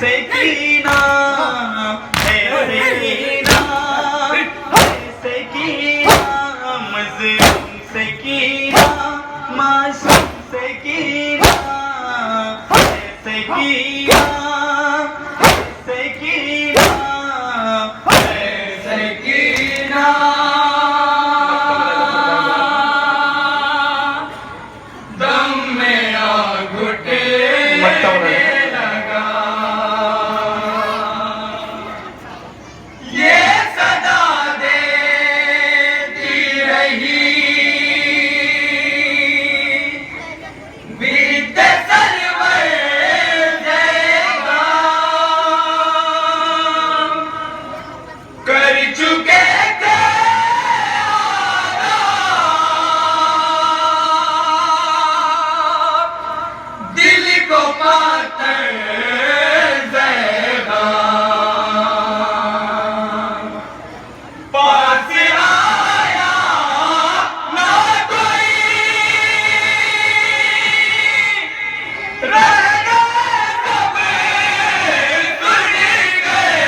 سکینہ سکینہ سکینہ مظلوم سکینہ معصوم سکینہ سکینہ سکینہ سکینہ دم میرا گھٹنے لگا یہ صدا دیتی رہی بیت سرور جائے گا کر چکے تھے دل کو ماتر زیگا پاس آیا نہ کوئی رہ گئے سب سن گئے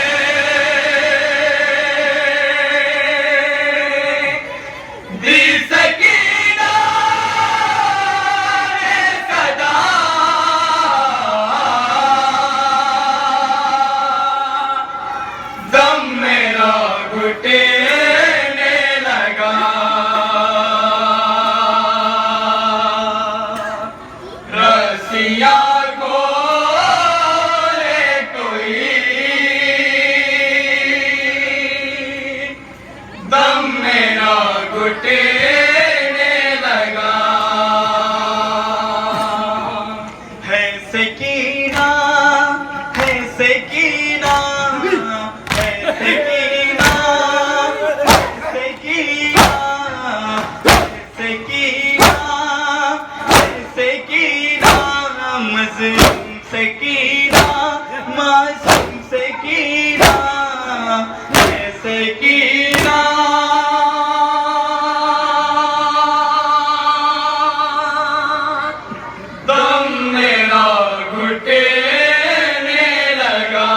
دی سکینہ نے صدا دم میرا گھٹنے لگا رسیا کو کوئی دم میرا گھٹنے لگا ہے سکینہ ہے سکینہ ہے سکینہ سکینہ سکینہ سکینہ مظلوم سکینہ معصوم سکینہ سکینہ دم میرا گھٹنے لگا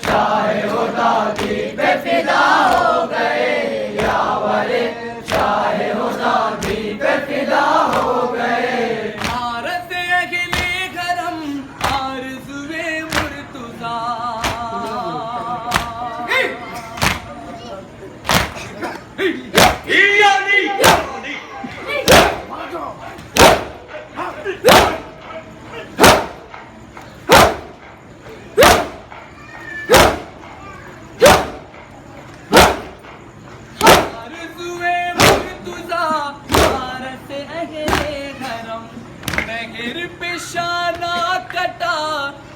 شاہ خدا دی پہ فدا ہو گئے، یا ورے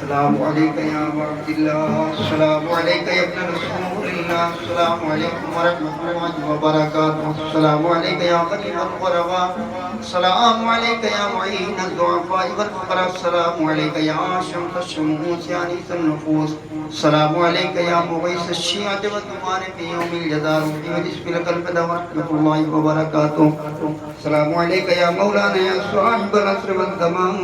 السلام عليكم يا عبد الله، السلام عليك يا ابن رسول الله، السلام عليكم ورحمة الله وبركاته، السلام عليك يا غريب الغرباء، السلام عليك يا معين الضعفاء والفقراء، السلام عليك يا شمس الشموس يا أنيس النفوس، السلام عليك يا مغيث الشيعة والدمان في يوم الجزاء، بسم لك الفدا ورحمة الله وبركاته، السلام عليك يا مولانا يا صاحب العصر والزمان،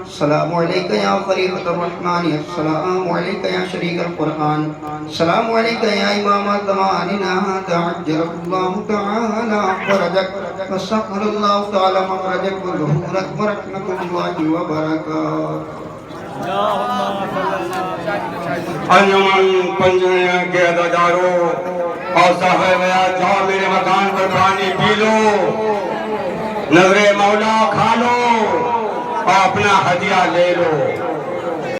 السلام عليك يا خليفة الرحمن، السلام عليك يا شريك القرآن، السلام عليك يا إمام زماننا، تعجل الله تعالى فرجك وسخر الله تعالى مخرجك وظهورك ورحمة الله وبركاته. انجمن پنجنیا کے اداداروں اور صاحب جاؤ میرے مکان پر پانی پی لو، نظر مولا کھا لو اور اپنا ہدیہ لے لو۔